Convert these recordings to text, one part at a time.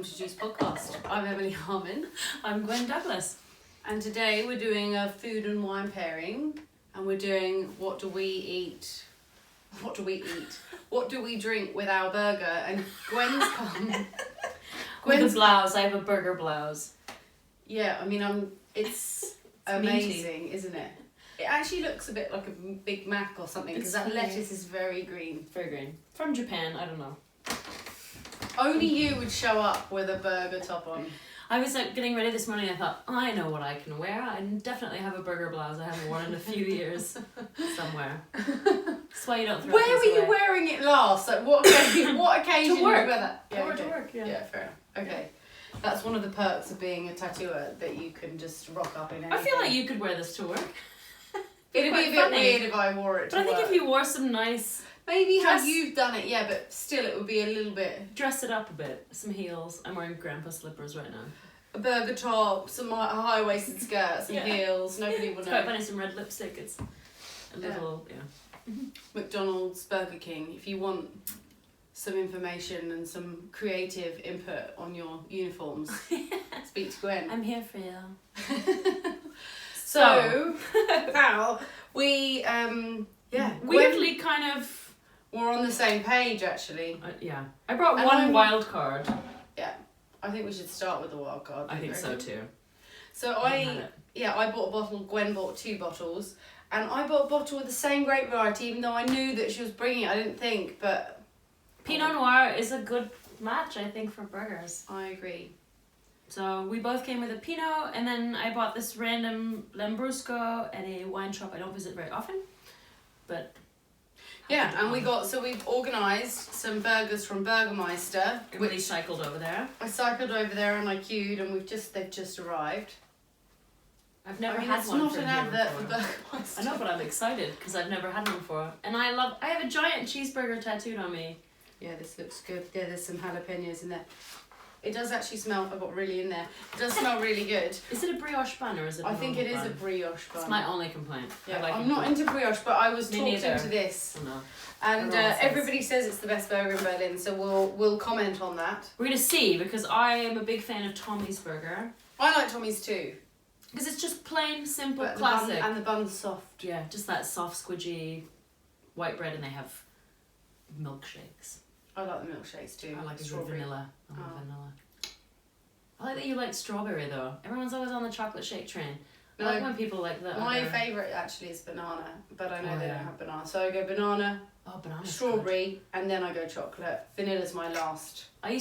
to Juice podcast. I'm Emily Harmon. I'm Gwen Douglas. And today we're doing a food and wine pairing. And we're doing what do we eat? What do we eat? What do we drink with our burger? And Gwen's come. With a blouse. I have a burger blouse. Yeah, I mean, it's amazing, isn't it? It actually looks a bit like a Big Mac or something because that lettuce is very green. Very green. From Japan, I don't know. Only you would show up with a burger top on. I was getting ready this morning. I thought, I know what I can wear. I definitely have a burger blouse. I haven't worn in a few years somewhere. That's why you don't throw Where were things you away. wearing it last? Like what occasion? What occasion? To work. Did you wear that? To work. Yeah, fair enough. Okay. That's one of the perks of being a tattooer, that you can just rock up in anything. I feel like you could wear this to work. It'd be a bit weird if I wore it to But I think work. if you wore some nice... Maybe how you've done it, yeah, but still it would be a little bit... Dress it up a bit. Some heels. I'm wearing grandpa slippers right now. A burger top, some high-waisted skirts and heels, nobody will It's know. quite funny, some red lipstick. It's a little, McDonald's, Burger King, if you want some information and some creative input on your uniforms, speak to Gwen. I'm here for you. So, pal, we, weirdly kind of... we're on the same page, actually. Yeah. I brought And one I'm- wild card. Yeah, I think we should start with the wild card. I think so too. So I bought a bottle, Gwen bought 2 bottles, and I bought a bottle with the same grape variety, even though I knew that she was bringing it, I didn't think, but... Pinot Noir is a good match, I think, for burgers. I agree. So we both came with a Pinot, and then I bought this random Lambrusco at a wine shop I don't visit very often, but... Yeah, and we've organised some burgers from Burgermeister. Really cycled over there. I cycled over there and I queued, and they've just arrived. I've never had that's one not from an here advert for before. Burgermeister. I know, but I'm excited because I've never had one before. And I have a giant cheeseburger tattooed on me. Yeah, this looks good. Yeah, there's some jalapenos in there. It does actually smell, I got really in there. It does smell really good. Is it a brioche bun or is it a I think it is bun? a brioche bun. It's my only complaint. Yeah, I'm not into brioche, but I was Me talked neither. into this. No. And Everyone says. everybody says it's the best burger in Berlin, so we'll comment on that. We're going to see, because I am a big fan of Tommy's burger. I like Tommy's too. Because it's just plain, simple, But classic. and the bun's soft. Yeah, just that soft, squidgy white bread, and they have milkshakes. I like the milkshakes too. I like a good strawberry. vanilla. I like vanilla. I like that you like strawberry though. Everyone's always on the chocolate shake train. I like when people like that. My favourite actually is banana, but I know they yeah. don't have banana. So I go banana, banana, strawberry, and then I go chocolate. Vanilla's my last. I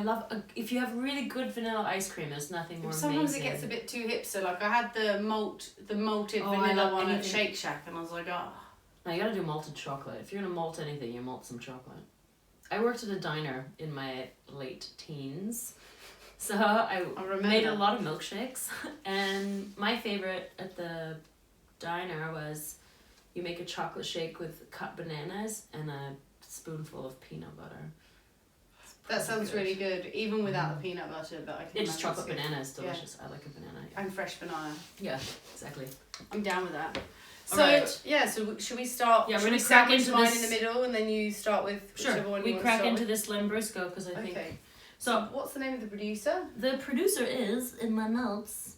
love, if you have really good vanilla ice cream, there's nothing more Sometimes amazing. it gets a bit too hipster. Like I had the malted I vanilla love one at anything. Shake Shack, and I was like, oh. No, you gotta do malted chocolate. If you're gonna malt anything, you malt some chocolate. I worked at a diner in my late teens. So I made a lot of milkshakes, and my favorite at the diner was you make a chocolate shake with cut bananas and a spoonful of peanut butter. That sounds really good, even without the peanut butter. But I can. Yeah, just imagine chocolate it's good. banana is delicious. Yeah. I like a banana. Yeah. And fresh banana. Yeah, exactly. I'm down with that. So Alright. so should we start? Yeah, we're should gonna we crack sandwich into mine this- in the middle, and then you start with whichever one We you want crack to into start this Lambrusco because I with. think. Okay. So What's the name of the producer? the producer is in my notes.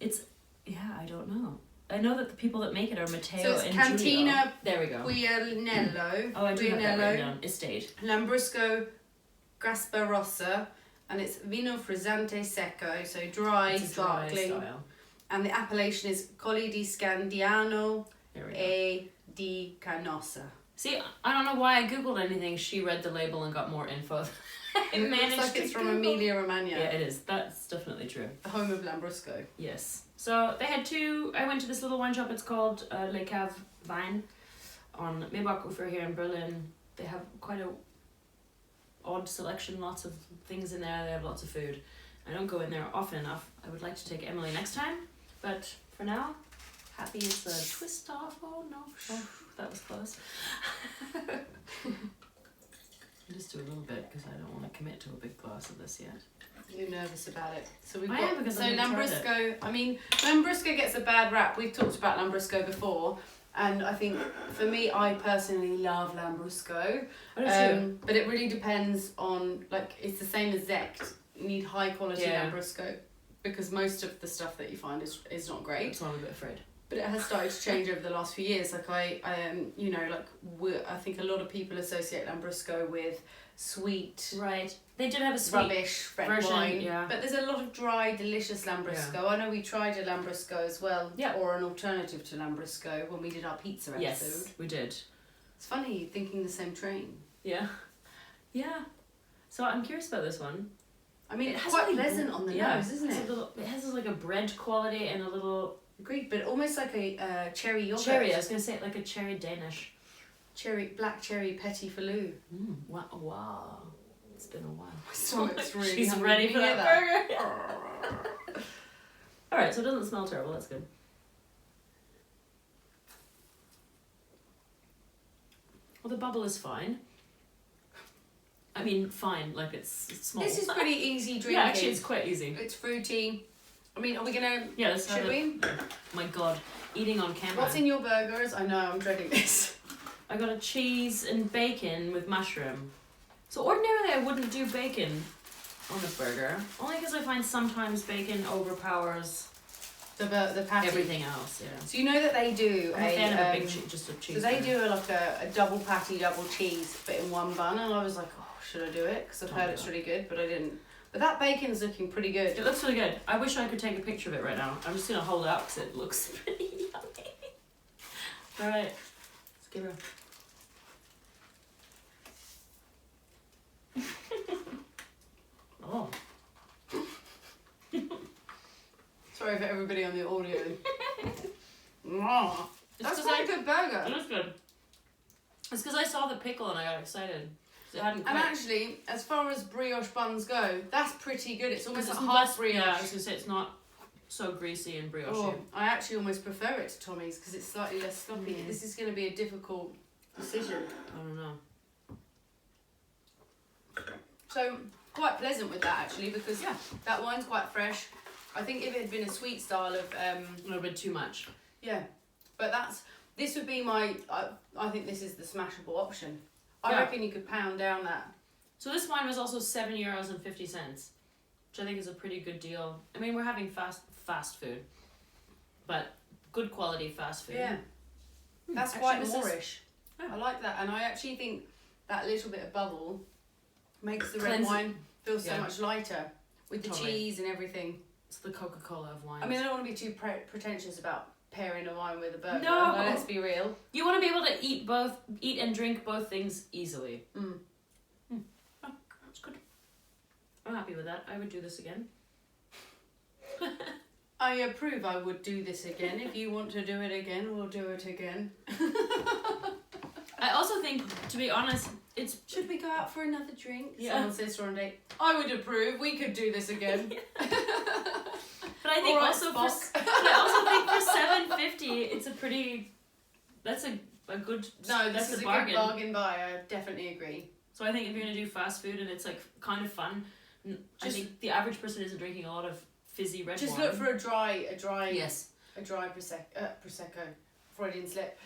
It's I don't know. I know that the people that make it are Matteo So it's and Cantina. Giulio. There we go. Puianello. Oh, I do have that written down. Estate. Lambrusco, Grasparossa, and it's vino frizzante secco, so dry, It's a dry sparkling. style. And the appellation is Colli di Scandiano There we go. e di Canossa. See, I don't know why I googled anything. She read the label and got more info. I It managed looks like to it's from Google. Emilia, Romagna, Yeah, it is. That's definitely true. the home of Lambrusco. Yes. So they had 2. I went to this little wine shop. It's called Le Cave Wein on Maybach here in Berlin. They have quite a odd selection, lots of things in there. They have lots of food. I don't go in there often enough. I would like to take Emily next time, but for now, happy is the twist off. Oh no, that was close. Just do a little bit because I don't want to commit to a big glass of this yet. You're nervous about it. So we've I got am because so I've never tried Lambrusco. I mean, Lambrusco gets a bad rap. We've talked about Lambrusco before, And I think for me, I personally love Lambrusco. I do too. But it really depends on, like, it's the same as Zect. You need high quality Lambrusco because most of the stuff that you find is not great. So I'm a bit afraid. But it has started to change over the last few years. Like I think a lot of people associate Lambrusco with sweet, right? They did have a sweet rubbish red version, wine, yeah. But there's a lot of dry, delicious Lambrusco. Yeah. I know we tried a Lambrusco as well, Yeah. or an alternative to Lambrusco when we did our pizza episode. Yes, we did. It's funny thinking the same train. Yeah, yeah. So I'm curious about this one. I mean, It it's has quite really- pleasant on the nose, isn't it? It has like a bread quality and a little Agreed, but almost like a cherry yogurt. cherry. I was gonna say like a cherry Danish. Black cherry petit falou. Wow. It's been a while. My stomach's really She's hungry. ready Can for you hear that burger. All right, so it doesn't smell terrible. That's good. Well, the bubble is fine. I mean, fine. Like it's small. This is pretty easy drinking. Yeah, actually, it's quite easy. It's fruity. I mean, are we gonna? Yeah, let's have Should it. we? Oh my God, eating on camera. What's in your burgers? I know, I'm dreading this. I got a cheese and bacon with mushroom. So ordinarily I wouldn't do bacon on a burger, only because I find sometimes bacon overpowers The patty. everything else. Yeah. So you know that they do I'm a fan of a big just a cheese. So they burger. do a double patty, double cheese, but in one bun, and I was like, oh, should I do it? Because I've heard it's really good, but I didn't. But that bacon's looking pretty good. It looks really good. I wish I could take a picture of it right now. I'm just gonna hold it up because it looks pretty yummy. All right, let's give her. Oh. Sorry for everybody on the audio. Oh, that's quite a good burger. It looks good. It's because I saw the pickle and I got excited. It hadn't And quite... actually, as far as brioche buns go, that's pretty good. It's almost like it's half less brioche. Yeah, I was gonna say it's not so greasy and brioche. Oh, I actually almost prefer it to Tommy's because it's slightly less sloppy. Mm. This is going to be a difficult decision. I don't know. So, quite pleasant with that actually because that wine's quite fresh. I think if it had been a sweet style of... A little bit too much. Yeah, but this would be my... I think this is the smashable option. I Yeah. reckon you could pound down that. So this wine was also €7.50, which I think is a pretty good deal. I mean, we're having fast food, but good quality fast food. Yeah, that's Actually, quite this is- moorish. Yeah. I like that, and I actually think that little bit of bubble makes the red Cleanse- wine feel so Yeah. much lighter with the Totally. cheese and everything. It's the Coca-Cola of wine. I mean, I don't want to be too pretentious about pairing a wine with a burger. No. But let's be real. You want to be able to eat and drink both things easily. Mm. Oh, that's good. I'm happy with that. I would do this again. I approve. I would do this again. If you want to do it again, we'll do it again. I also think, to be honest, it's... Should we go out for another drink? Yeah. Someone says on a date. I would approve. We could do this again. But I think All right, also Spock. but I also think for $7.50, it's a pretty... That's a good... No, this that's is a bargain. good bargain buy. I definitely agree. So I think if you're going to do fast food and it's like kind of fun, I think the average person isn't drinking a lot of fizzy red Just wine. look for a dry Yes. prosecco. Freudian slip.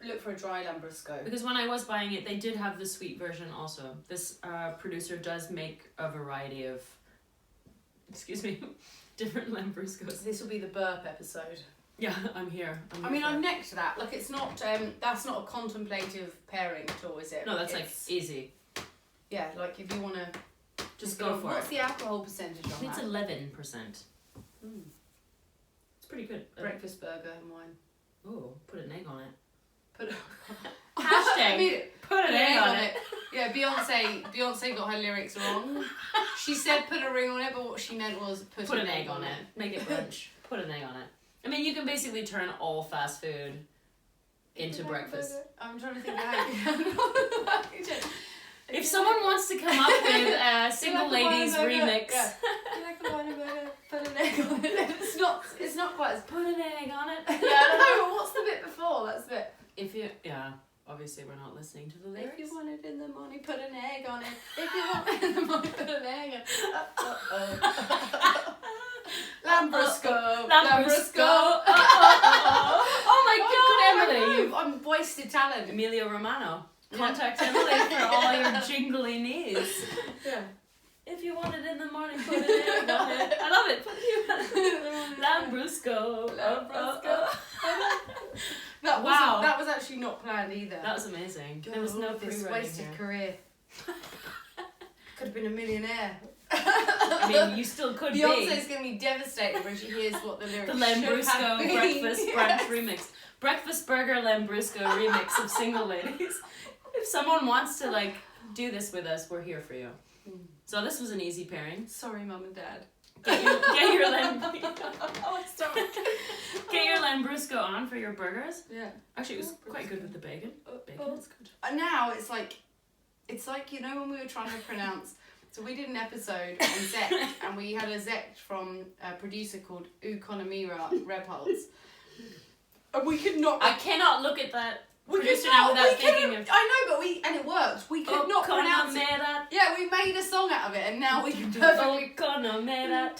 Look for a dry Lambrusco. Because when I was buying it, they did have the sweet version also. This producer does make a variety of, different Lambruscos. This will be the burp episode. Yeah, I'm here. I mean, I've necked that. Like, it's not. That's not a contemplative pairing at all, is it? No, that's It's- like easy. Yeah, like if you want to Just go for What's it. the alcohol percentage on It's that? 11%. Mm. It's pretty good. Breakfast burger and wine. Oh, put an egg on it. Put Hashtag. I mean, Put an egg on it. Yeah, Beyonce got her lyrics wrong. She said put a ring on it, but what she meant was put an egg on it. Make it brunch. Put an egg on it. I mean, you can basically turn all fast food into breakfast. I'm trying to think how. If someone wants to come up with a single ladies remix, Yeah. You like the wine burger? Put an egg on it. It's not quite as. put an egg on it. Yeah, I don't know. But what's the bit before? That's the bit. If you, obviously we're not listening to the lyrics. If you want it in the morning, put an egg on it. If you want it in the morning, put an egg on it. Lambrusco. Lambrusco. Oh my God, wasted talent. Emilia Romagna. Contact Emily for all your jingly needs. Yeah. If you want it in the morning, put it in. Go ahead. I love it. Put it Lambrusco. That was actually not planned either. That was amazing. There was no pre-writing wasted here. career. Could have been a millionaire. I mean, you still could be. Beyonce's going to be devastated when she hears what the lyrics The should Lambrusco have been. breakfast brunch remix. Breakfast burger Lambrusco remix of Single Ladies. If someone wants to like do this with us, we're here for you. So this was an easy pairing. Sorry, Mum and Dad. Get your Lambrusco on for your burgers. Yeah. Actually, it was quite good with the bacon. Bacon is good. Now it's like you know when we were trying to pronounce. So we did an episode on Zek, and we had a Zek from a producer called Ukonomira Rebholz. And we could not. I cannot look at that We producer could now not. without thinking of. I know, but and it worked. We could not pronounce it. Yeah, we made a song out of it, and now we can perfectly. Ukonomira.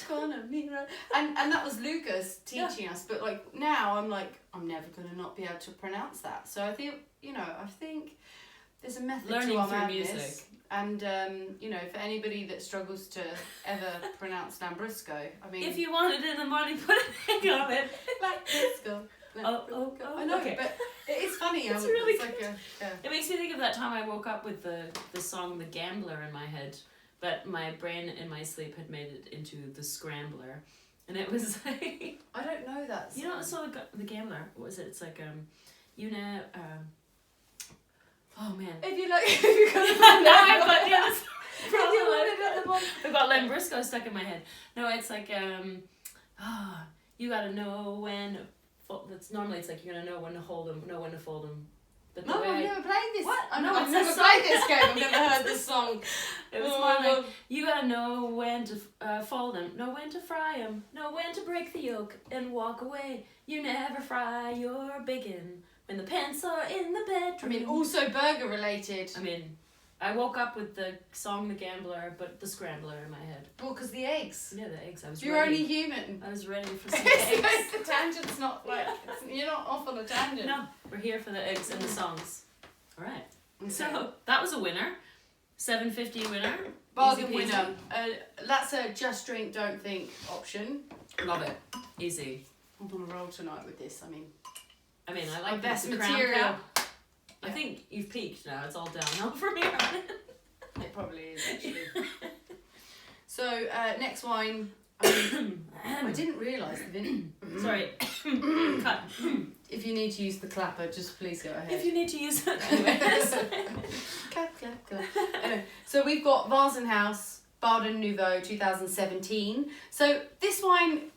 And that was Lucas teaching us, but like now I'm like I'm never gonna not be able to pronounce that. So I think there's a method Learning to our through madness. music. And for anybody that struggles to ever pronounce Lambrusco, I mean, If you want it in the morning, put a egg on it. Lambrusco. I know, okay. but it is funny. It's really it's like It makes me think of that time I woke up with the song The Gambler in my head, but my brain in my sleep had made it into The Scrambler. And it was like... I don't know that song. You know the song The Gambler? What was it? It's like, oh man. If you're gonna find No, out, but yeah, that's if you want to I've got Lambrusco stuck in my head. No, it's like, you gotta know when... That's normally it's like you gotta know when to hold them, know when to fold them. But the No, way I've never played this. What? I've No, never it's a song. played this game. I've never heard this song. It was more like, you gotta know when to fold them, know when to fry them, know when to break the yolk and walk away. You never fry your bacon when the pants are in the bedroom. I mean, also burger related. I mean, I woke up with the song The Gambler, but The Scrambler in my head. Well, because the eggs. Yeah, the eggs. I was You're ready. only human. I was ready for some eggs. The tangent's not like you're not off on a tangent. No, we're here for the eggs and the songs. All right. Okay. So that was a winner. $7.50 winner. Bargain Easy peasy. winner. That's a just drink, don't think option. Love it. Easy. I'm on a roll tonight with this. I mean, I our like best the crown material. cap. I think you've peaked now. It's all downhill from here on in. It probably is actually. So next wine. I didn't realise the vinegar. Sorry. Cut. If you need to use the clapper, just please go ahead. If you need to use it. Anyways. Clap, clap, clap. Anyway, so we've got Wasenhaus Baden Nouveau 2017. So this wine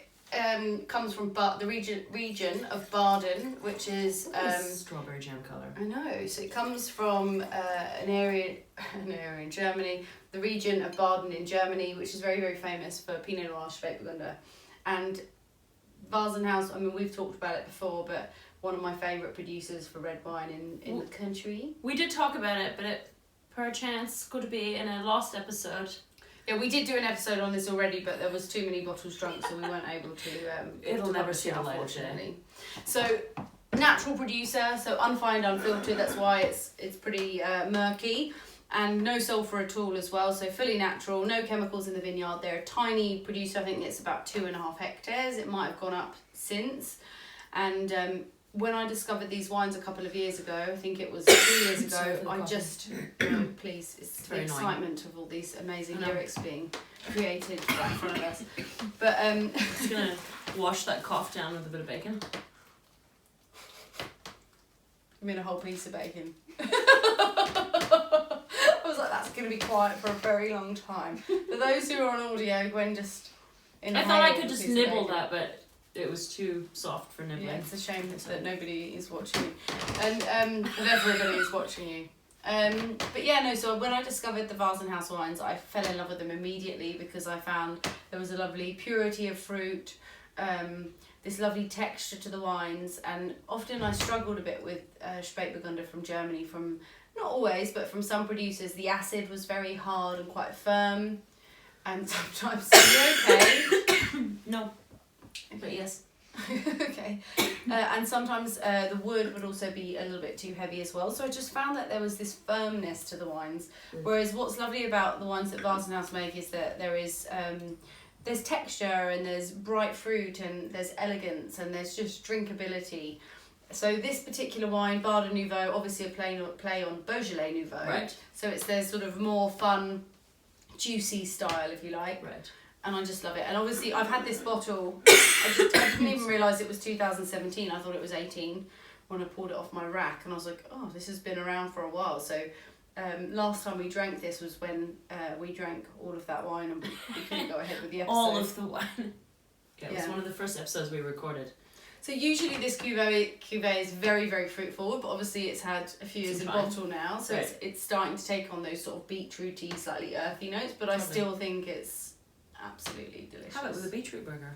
comes from the region of Baden, which is strawberry jam colour. I know. So it comes from an area in Germany, the region of Baden in Germany, which is very, very famous for Pinot Noir, Spätburgunder, and Wasenhaus. I mean, we've talked about it before, but one of my favourite producers for red wine in the country. We did talk about it, but it perchance could be in a lost episode. Yeah, we did do an episode on this already, but there was too many bottles drunk, so we weren't able to. It'll never see it, the light of unfortunately. So, natural producer, so unfined, unfiltered. That's why it's pretty murky, and no sulfur at all as well. So fully natural, no chemicals in the vineyard. They're a tiny producer. I think it's about 2.5 hectares. It might have gone up since, and when I discovered these wines a couple of years ago, I think it was 2 years ago, I just, please, it's the excitement of all these amazing lyrics being created right in front of us. But I'm just going to wash that cough down with a bit of bacon. I mean a whole piece of bacon. I was like, that's going to be quiet for a very long time. For those who are on audio, Gwen just... I thought I could just nibble that, but... It was too soft for nibbling. Yeah, it's a shame that nobody is watching you. And but everybody is watching you. But yeah, no, so when I discovered the Wasenhaus wines, I fell in love with them immediately because I found there was a lovely purity of fruit, this lovely texture to the wines, and often I struggled a bit with Spätburgunder from Germany, from, not always, but from some producers, the acid was very hard and quite firm, and sometimes, are you okay? No. But yes. Okay. And sometimes the wood would also be a little bit too heavy as well. So I just found that there was this firmness to the wines. Whereas what's lovely about the wines that Wasenhaus make is that there is there's texture and there's bright fruit and there's elegance and there's just drinkability. So this particular wine, Baden Nouveau, obviously a play on Beaujolais Nouveau. Right. So it's their sort of more fun, juicy style, if you like. Right. And I just love it. And obviously I've had this bottle, I didn't even realise it was 2017. I thought it was 18 when I pulled it off my rack. And I was like, oh, this has been around for a while. So last time we drank this was when we drank all of that wine and we couldn't go ahead with the episode. All of the wine. Yeah, it was one of the first episodes we recorded. So usually this cuvee is very, very fruit forward, but obviously it's had a few years in bottle now, so right. it's starting to take on those sort of beetrooty, slightly earthy notes, but I still think it's absolutely delicious. How about with a beetroot burger?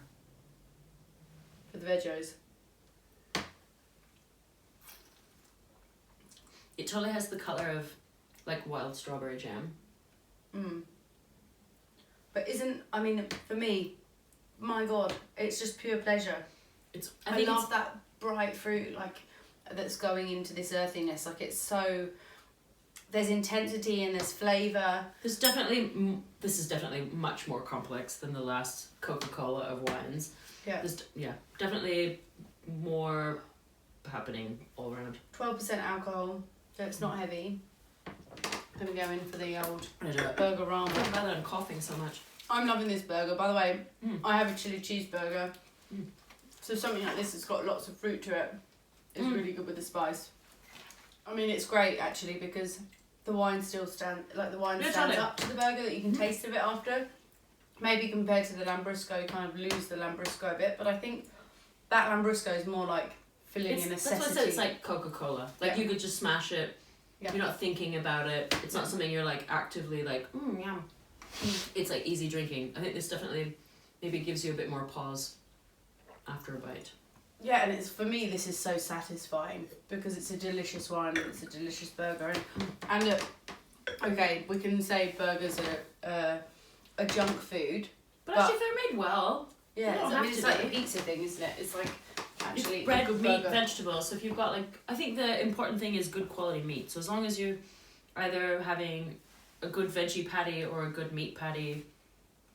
For the veggies. It totally has the colour of like wild strawberry jam. But for me, my God, it's just pure pleasure. I love that bright fruit, like, that's going into this earthiness. Like, it's so, there's intensity and there's flavour. This is definitely much more complex than the last Coca-Cola of wines. Yeah. There's definitely more happening all around. 12% alcohol, so it's not heavy. Then we go in for the old I Burgermeister. don't know why I'm coughing so much. I'm loving this burger. By the way, I have a chili cheeseburger. So something like this that's got lots of fruit to it is really good with the spice. I mean, it's great actually because the wine still stands up to the burger, that you can taste a bit after. Maybe compared to the Lambrusco, you kind of lose the Lambrusco a bit, but I think that Lambrusco is more like filling a necessity. That's why I said it's like Coca-Cola. Like you could just smash it. Yeah. You're not thinking about it. It's not something you're like actively like, yum. It's like easy drinking. I think this definitely maybe gives you a bit more pause after a bite. Yeah, and it's, for me, this is so satisfying because it's a delicious wine and it's a delicious burger. And look, okay, we can say burgers are a junk food. But actually, if they're made well, yeah, it's like a pizza thing, isn't it? It's like actually it's bread, good meat, burger. vegetables. So if you've got like, I think the important thing is good quality meat. So as long as you're either having a good veggie patty or a good meat patty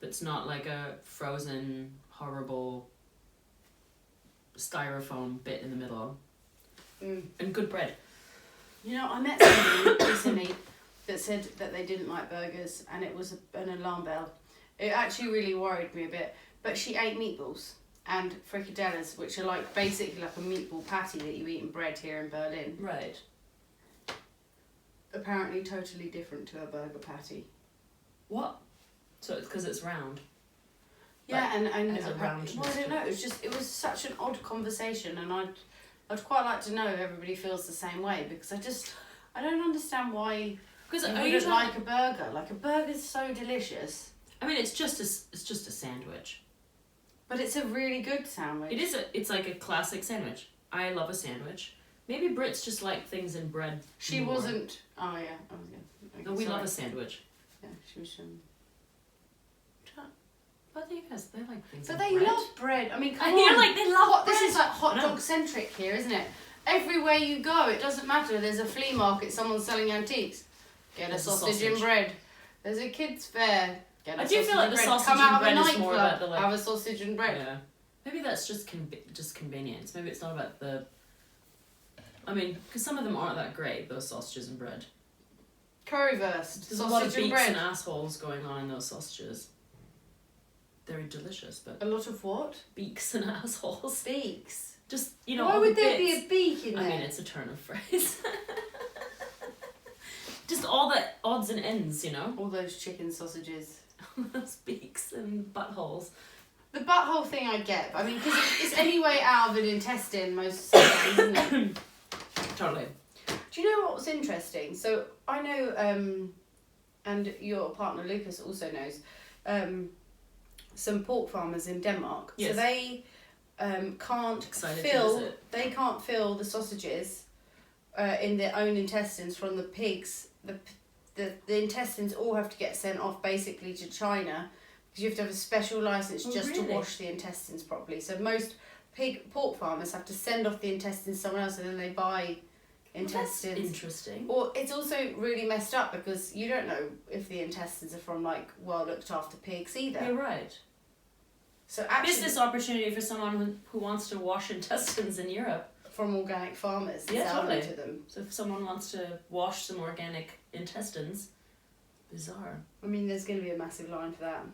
that's not like a frozen, horrible styrofoam bit in the middle, and good bread. You know, I met somebody recently that said that they didn't like burgers and it was an alarm bell. It actually really worried me a bit. But she ate meatballs and fricadellas, which are like basically like a meatball patty that you eat in bread here in Berlin. Right. Apparently totally different to a burger patty. What? So it's because it's round. Yeah, and has a roundness well, I don't know. It was such an odd conversation, and I'd quite like to know if everybody feels the same way, because I don't understand why. Because you wouldn't like a burger. Like, a burger's so delicious. I mean, it's just a sandwich. But it's a really good sandwich. It's like a classic sandwich. I love a sandwich. Maybe Brits just like things in bread. She more. wasn't. Oh yeah. Oh yeah. Okay, No, we love a sandwich. Yeah, she was. But you guys, they like things. But in they bread. love bread. I mean, come I on. hear like they love bread. This is like hot dog centric here, isn't it? Everywhere you go, it doesn't matter. There's a flea market, someone's selling antiques. Get a sausage and bread. There's a kids fair. Get a I do feel like the sausage Come and out bread of a is more about the like. have a sausage and bread. Yeah. Maybe that's just convenience. Maybe it's not about the. I mean, because some of them aren't that great. Those sausages and bread. Currywurst. There's sausage a lot of and beaks bread. and assholes going on in those sausages. They're delicious, but A lot of what? beaks and assholes. Beaks. Just Why Why would there be a beak in there? I mean, it's a turn of phrase. Just all the odds and ends, All those chicken sausages. Those beaks and buttholes. The butthole thing I get. I mean, because it's any way out of an intestine most of the time, isn't it? Totally. Do you know what was interesting? So I know, and your partner Lucas also knows, some pork farmers in Denmark. Yes. So they can't Excited to fill. visit. They can't fill the sausages in their own intestines from the pigs. The intestines all have to get sent off basically to China, because you have to have a special license just to really? wash the intestines properly. So most pork farmers have to send off the intestines to someone else, and then they buy intestines. That's interesting. Or it's also really messed up because you don't know if the intestines are from like well looked after pigs either. You're right. So actually, Business opportunity for someone who wants to wash intestines in Europe. from organic farmers, and Yeah, sell them totally. to them. So if someone wants to wash some organic intestines, bizarre. I mean, there's going to be a massive line for that.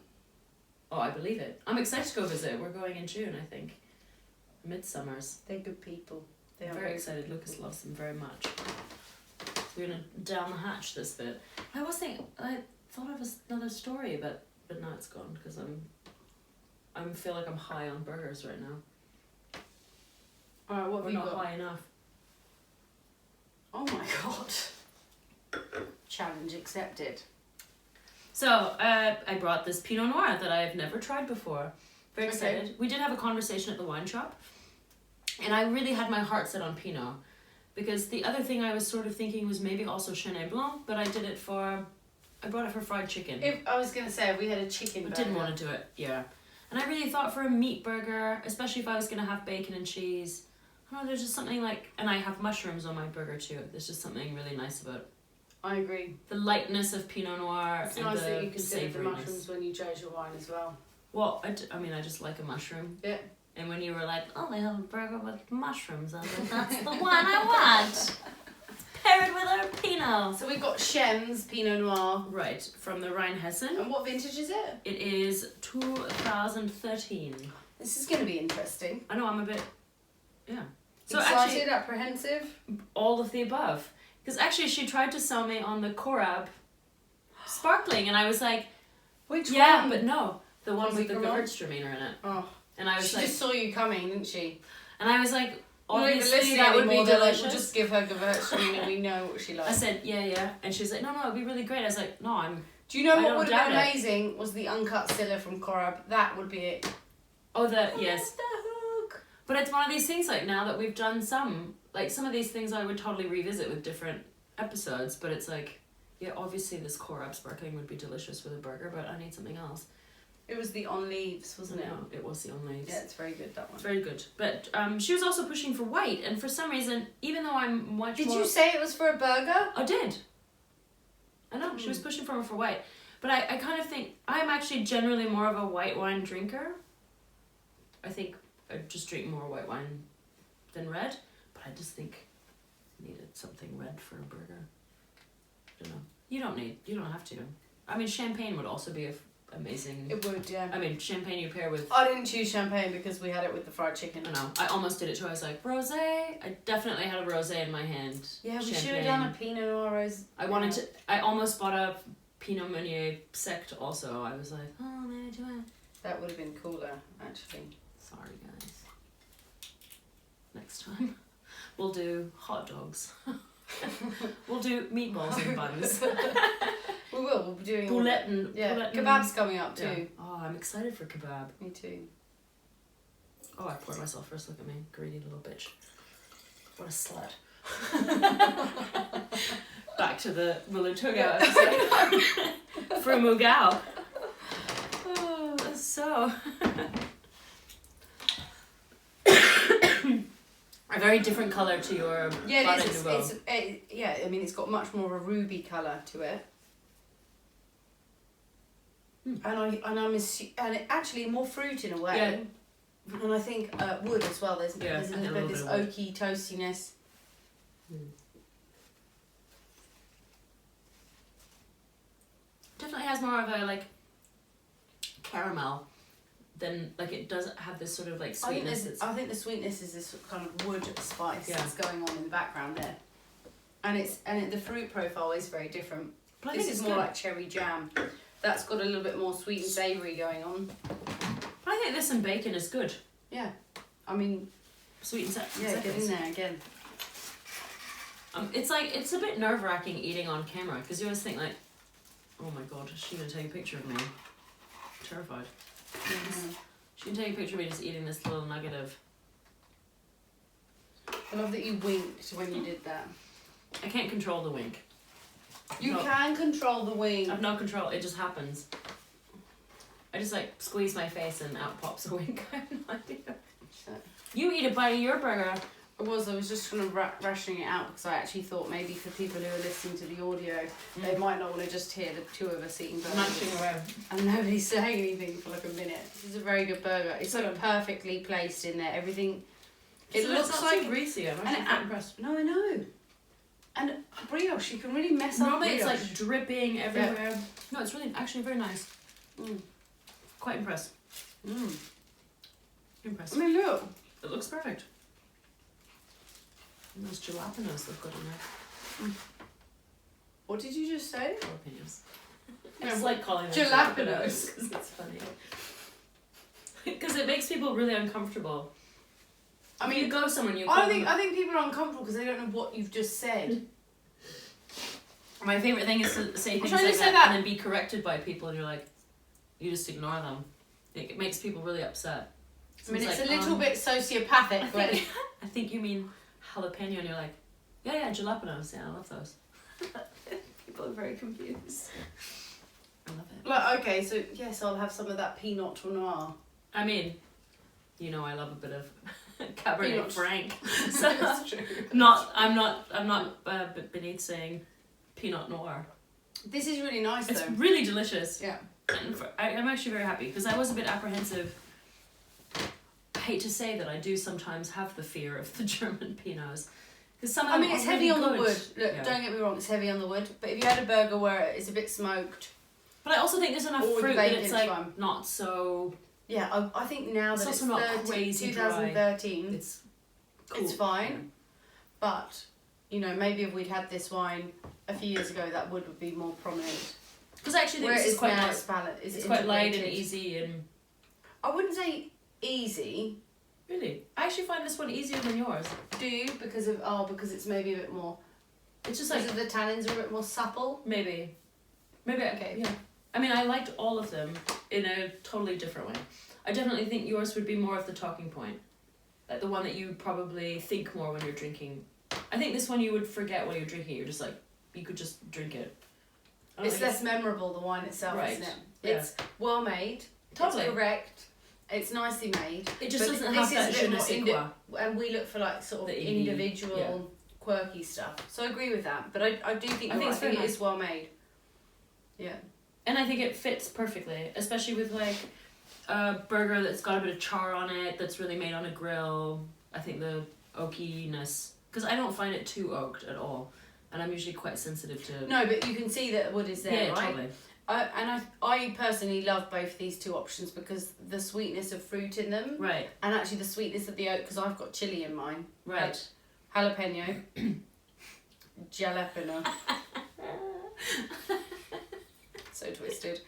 Oh, I believe it. I'm excited to go visit. We're going in June, I think. Midsummers. They're good people. They I'm are very good excited. people. Lucas loves them very much. We're gonna down the hatch this bit. I thought of another story, but now it's gone because I feel like I'm high on burgers right now. Alright, what have We're you not got? high enough. Oh my god. Challenge accepted. So I brought this Pinot Noir that I've never tried before. Very Okay. excited. We did have a conversation at the wine shop, and I really had my heart set on Pinot, because the other thing I was sort of thinking was maybe also Chenin Blanc, but I brought it for fried chicken. I was going to say, we had a chicken I burger. didn't want to do it, yeah. And I really thought for a meat burger, especially if I was going to have bacon and cheese, I don't know, there's just something like, and I have mushrooms on my burger too, there's just something really nice about I agree. the lightness of Pinot Noir It's and nice the that you considered the savouriness. mushrooms when you chose your wine as well. Well, I mean, I just like a mushroom. Yeah. And when you were like, oh, they have a burger with mushrooms, I was like, that's the one I want. Pair it with our Pinot. So we've got Schembs Pinot Noir. Right, from the Rheinhessen. And what vintage is it? It is 2013. This is going to be interesting. I know, I'm a bit, yeah. So Excited, actually, apprehensive? all of the above. Because actually, she tried to sell me on the Korab sparkling, and I was like, Which yeah, one? but no, the one Was with it the Gramont? Gewürztraminer in it. Oh, And I was she like, just saw you coming, didn't she? obviously that would be They're like, delicious. we'll just give her Gewürztraminer, we know what she likes. I said, yeah. And she's like, no, it'd be really great. I was like, no, I'm... Do you know I what don't would have been doubt it. amazing was the uncut Scylla from Korab. That would be it. Oh, yes. The hook. But it's one of these things, like, now that we've done some of these things I would totally revisit with different episodes, but it's like, yeah, obviously this Korab sparkling would be delicious with a burger, but I need something else. It was the on leaves, wasn't it? No, it was the only... Yeah, it's very good, that one. It's very good. But she was also pushing for white, and for some reason, even though I'm much Did more... you say it was for a burger? I did. I know, she was pushing for white. But I kind of think, I'm actually generally more of a white wine drinker. I think I just drink more white wine than red, but I just think I needed something red for a burger. I don't know. You don't have to. I mean, champagne would also be amazing. It would, yeah. I mean, champagne you pair with... I didn't choose champagne because we had it with the fried chicken. I know. I almost did it too. I was like, rosé? I definitely had a rosé in my hand. Yeah, we Champagne. should have done a Pinot Noir rose. I almost bought a Pinot Meunier sect also. I was like, oh, maybe do it. That would have been cooler, actually. Sorry, guys. Next time, we'll do hot dogs. We'll do meatballs and buns. We will. We'll be doing Boulette and... Yeah, boulette kebab's coming up too. Yeah. Oh, I'm excited for kebab. Me too. Oh, I poured myself first. Look at me. Greedy little bitch. What a slut. Back to the Mulutugao episode. For Mugao. Oh, so... A very different colour to your Yeah, it Baden is. Nouveau. Yeah, I mean, it's got much more of a ruby colour to it. And it actually more fruit in a way. Yeah. And I think wood as well. There's Yeah, a I think little bit of this of wood. oaky toastiness. Definitely has more of a like caramel than like it doesn't have this sort of like sweetness. I think the sweetness is this kind of wood spice Yeah. that's going on in the background there. And the fruit profile is very different. But I This think is it's more good. like cherry jam. That's got a little bit more sweet and savoury going on. But I think this and bacon is good. Yeah. I mean, Sweet and yeah, get in there again. It's a bit nerve wracking eating on camera because you always think like, oh my god, is she gonna take a picture of me? I'm terrified. She can take a picture of me just eating this little nugget of... I love that you winked when you did that. I can't control the wink. You No. can control the wink. I've no control, it just happens. I just like squeeze my face and out pops a wink. I have no idea. So, You eat a bite of your burger. I was just kind of rationing it out because I actually thought maybe for people who are listening to the audio, they might not want to just hear the two of us eating burgers. Munching around. And nobody's saying anything for like a minute. This is a very good burger. It's like perfectly placed in there. Everything. It looks not like too greasy. I'm actually quite impressed. No, I know. And brioche, you can really mess up Normally brioche. it's like dripping everywhere. Yeah. No, it's really actually very nice. Quite impressed. Impressed. I mean, look. It looks perfect. And those jalapenos look good in there. What did you just say? Jalapenos. I just like calling them jalapenos because it's funny. Because it makes people really uncomfortable. I mean, you go somewhere and you I think people are uncomfortable because they don't know what you've just said. My favourite thing is to say things like that and then be corrected by people and you're like, you just ignore them. It makes people really upset. So I mean, it's like, a little bit sociopathic. I think you mean jalapeno and you're like, yeah, jalapenos, yeah, I love those. People are very confused. I love it. Like, okay, so yes, I'll have some of that Pinot Noir. I mean, you know I love a bit of Cabernet Franc. So That's true. I'm not beneath saying Pinot Noir. This is really nice, It's though. really delicious. Yeah. And I'm actually very happy because I was a bit apprehensive. I hate to say that I do sometimes have the fear of the German Pinots. Because some of them it's are heavy really on good. the wood. Look, don't get me wrong, it's heavy on the wood. But if you had a burger where it's a bit smoked. But I also think there's enough Or fruit the that bacon's it's like fine. not so. Yeah, I think now It's that it's also not crazy 2013, It's cool. it's fine. Yeah. But, you know, maybe if we'd had this wine a few years ago, that would be more prominent. Because I actually think Where this it is quite now, nice. it's quite light and integrated. easy and. I wouldn't say easy. Really, I actually find this one easier than yours. Do you? Because it's maybe a bit more. It's just Because like the tannins are a bit more supple. maybe. Okay. Yeah. I mean, I liked all of them in a totally different way. I definitely think yours would be more of the talking point, like the one that you probably think more when you're drinking. I think this one you would forget when you're drinking. You're just like you could just drink it. It's less memorable, the wine itself, Right. isn't it? Yeah. It's well made. Totally. It's correct. It's nicely made. It just but doesn't this have that is a je bit ne more sais quoi. And we look for like sort of The indie, individual quirky stuff. So I agree with that. But I do think I think it's very it nice. is well made. Yeah. And I think it fits perfectly, especially with like a burger that's got a bit of char on it, that's really made on a grill. I think the oakiness, because I don't find it too oaked at all, and I'm usually quite sensitive to. No, but you can see that the wood is there, yeah, right? totally. I personally love both these two options because the sweetness of fruit in them, Right. and actually the sweetness of the oak, because I've got chili in mine. Right. Jalapeno. Jalapeno. So twisted.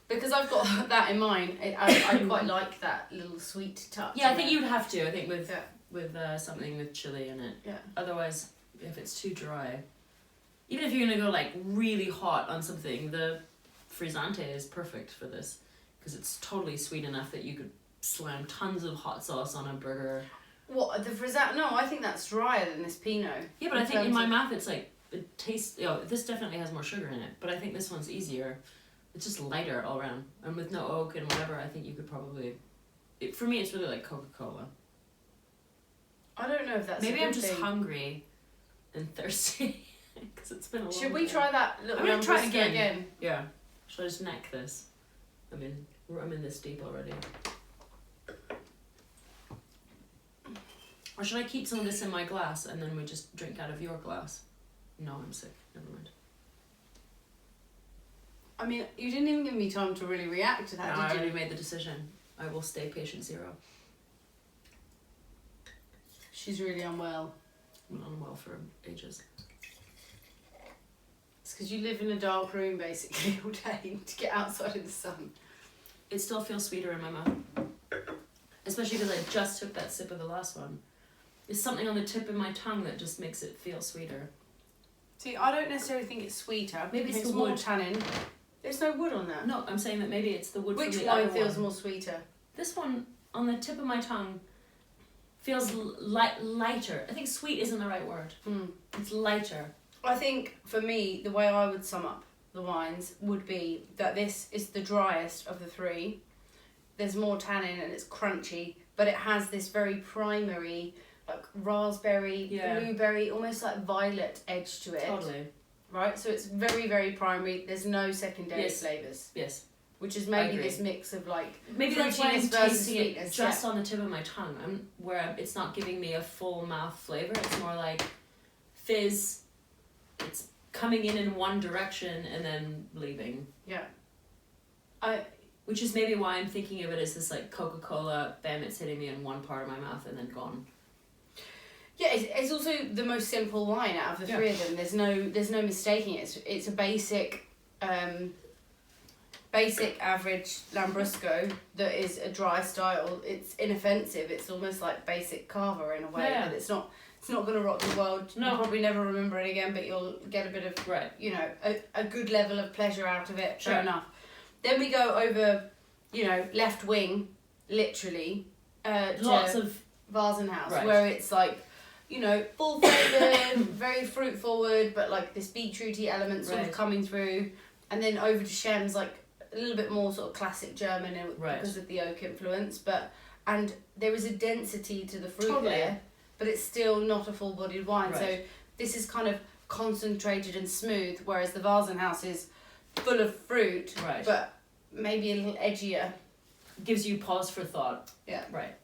Because I've got that in mine, I quite like that little sweet touch. Yeah, I think you'd have to. I think with Yeah. with something with chili in it. Yeah. Otherwise, if it's too dry, even if you're gonna go like really hot on something, the frizzante is perfect for this because it's totally sweet enough that you could slam tons of hot sauce on a burger. What, the frizzante? No, I think that's drier than this Pinot. Yeah, but I think in my mouth it's like it tastes. This definitely has more sugar in it, but I think this one's easier. It's just lighter all around, and with no oak and whatever, I think you could probably. For me, it's really like Coca-Cola. I don't know if that's Maybe a good I'm just thing. hungry and thirsty because it's been a long. Should we day. try that little I'm gonna try it Lambrusco again. Yeah. Should I just neck this? I'm in this deep already. Or should I keep some of this in my glass and then we just drink out of your glass? No, I'm sick. Never mind. I mean, you didn't even give me time to really react to that, No, I did already you? made the decision. I will stay patient zero. She's really unwell. I'm not unwell for ages. It's because you live in a dark room basically all day to get outside in the sun. It still feels sweeter in my mouth. Especially because I just took that sip of the last one. There's something on the tip of my tongue that just makes it feel sweeter. See, I don't necessarily think it's sweeter. Maybe it's the more wood. tannin. There's no wood on that. No, I'm saying that maybe it's the wood Which from the wine other feels one. more sweeter? This one, on the tip of my tongue, feels lighter. I think sweet isn't the right word. It's lighter. I think, for me, the way I would sum up the wines would be that this is the driest of the three. there's more tannin and it's crunchy, but it has this very primary, like raspberry, blueberry, almost like violet edge to it. Totally. Right? So it's very, very primary. There's no secondary flavours. Yes. Which is maybe this mix of like maybe that's why I'm tasting it sweetness, just on the tip of my tongue. It's not giving me a full mouth flavour. It's more like fizz. It's coming in one direction and then leaving. Yeah. Which is maybe why I'm thinking of it as this like Coca-Cola, bam, it's hitting me in one part of my mouth and then gone. Yeah, it's also the most simple wine out of the three of them. There's no mistaking it. It's a basic average Lambrusco that is a dry style. It's inoffensive. It's almost like basic Cava in a way, but it's not going to rock the world. No. You'll probably never remember it again, but you'll get a bit of a good level of pleasure out of it. Fair enough. Then we go over, left wing, literally, lots of Wasenhaus, where it's like, full flavoured, very fruit forward, but like this beetrooty element sort of coming through, and then over to Schembs, like a little bit more sort of classic German because of the oak influence, and there is a density to the fruit there, but it's still not a full-bodied wine. Right. So this is kind of concentrated and smooth, whereas the Wasenhaus is full of fruit, but maybe a little edgier. Gives you pause for thought. Yeah. Right.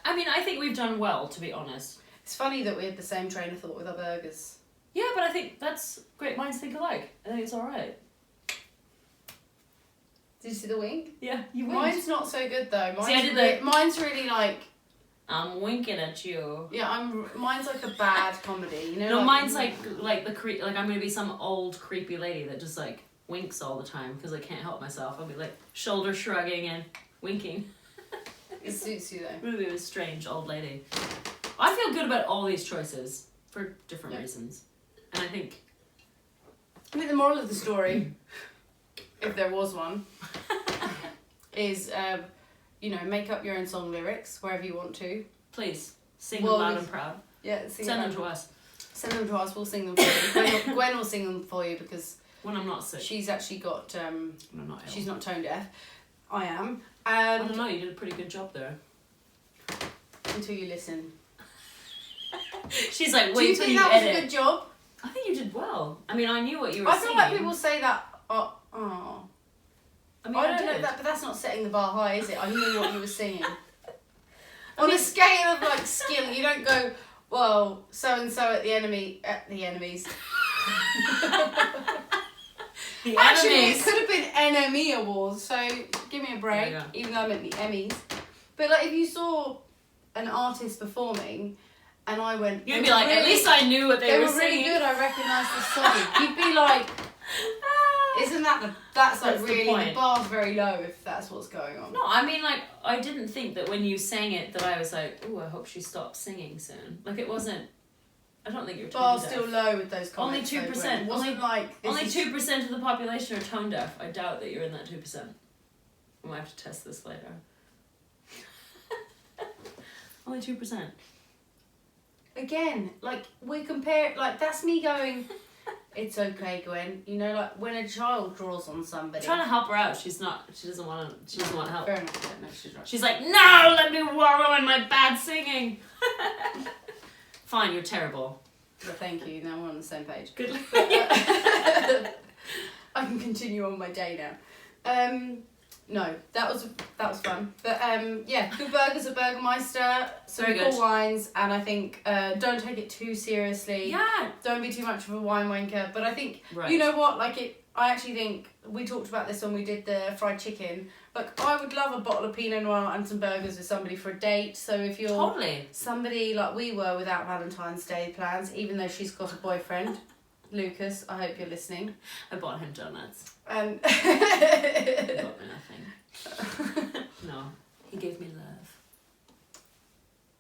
I mean, I think we've done well, to be honest. It's funny that we had the same train of thought with our burgers. Yeah, but I think that's great minds think alike. I think it's alright. Did you see the wink? Yeah, you winked. Mine's not so good though. Mine's mine's really like... I'm winking at you. Yeah, mine's like a bad comedy, No, mine's like the like I'm gonna be some old creepy lady that just like winks all the time because I can't help myself. I'll be like shoulder shrugging and winking. It suits you though. I'm gonna be a strange old lady. I feel good about all these choices for different reasons, and I think the moral of the story, if there was one, is make up your own song lyrics wherever you want to. Please sing them loud and proud. Yeah, send them to us. Send them to us. We'll sing them for you. Gwen will sing them for you because when I'm not sick, she's actually got. I'm not ill. She's not tone deaf. I am. I don't know. You did a pretty good job there. Until you listen. She's like, wait till you edit. Do you think that was a good job? I think you did well. I mean, I knew what you were singing. I feel like people say that. I mean, I don't know that, but that's not setting the bar high, is it? I knew what you were singing. On a scale of like skill, you don't go, well, so and so at the enemies. Actually, it could have been enemy awards, so give me a break, even though I meant the Emmys. But like, if you saw an artist performing, and I went, you'd be like, really, at least I knew what they were singing. They were really good. I recognised the song. You'd be like, isn't that's like really the bar's very low if that's what's going on. No, I mean like I didn't think that when you sang it that I was like, oh, I hope she stops singing soon. Like it wasn't. I don't think you're tone deaf. Bar's still low with those comments. Only 2%. Only 2% of the population are tone deaf. I doubt that you're in that 2%. I might have to test this later. Only 2%. Again, like we compare, like that's me going. It's okay, Gwen. Like when a child draws on somebody. I'm trying to help her out. She doesn't want to help. Fair enough. Yeah, no, she's right. She's like, no, let me wallow in my bad singing. Fine, you're terrible. But thank you. Now we're on the same page. Good. I can continue on my day now. No, that was fun. But good burgers at Burgermeister, some cool wines, and I think don't take it too seriously. Yeah. Don't be too much of a wine wanker. But I think you know what, I actually think we talked about this when we did the fried chicken. Like I would love a bottle of Pinot Noir and some burgers with somebody for a date. So if you're somebody like we were without Valentine's Day plans, even though she's got a boyfriend. Lucas, I hope you're listening. I bought him donuts. He bought me nothing. No, he gave me love.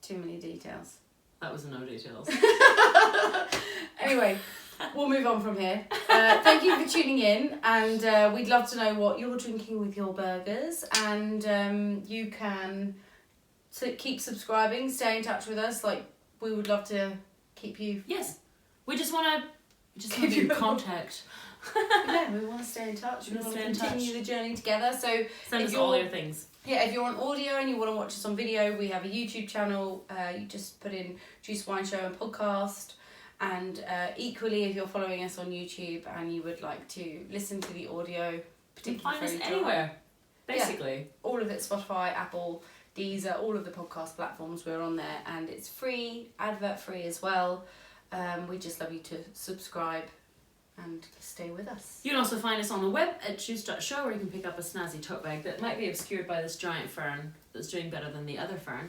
Too many details. That was no details. Anyway, we'll move on from here. Thank you for tuning in, and we'd love to know what you're drinking with your burgers, and you can keep subscribing, stay in touch with us. Like we would love to keep you. Yes, we just want to be in contact. Yeah, we want to stay in touch. We want to continue the journey together. So send us all your things. yeah, if you're on audio and you want to watch us on video, we have a YouTube channel. You just put in Juice Wine Show and podcast. And equally, if you're following us on YouTube and you would like to listen to the audio, particularly find us anywhere, basically. Yeah, all of it, Spotify, Apple, Deezer, all of the podcast platforms, we're on there. And it's free, advert free as well. We just love you to subscribe and stay with us. You can also find us on the web at juice.show, where you can pick up a snazzy tote bag that might be obscured by this giant fern that's doing better than the other fern.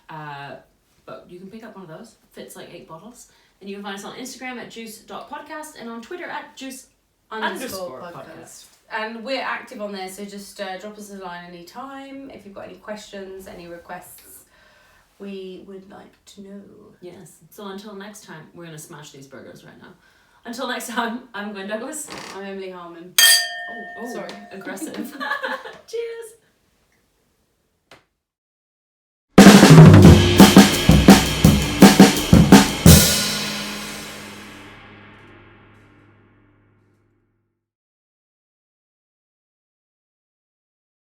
But you can pick up one of those. Fits like 8 bottles. And you can find us on Instagram at juice.podcast and on Twitter at juice_podcast. And we're active on there, so just drop us a line anytime. If you've got any questions, any requests, we would like to know. Yes. So until next time, we're going to smash these burgers right now. Until next time, I'm Gwen Douglas. I'm Emily Harmon. Oh, sorry. Aggressive. Cheers.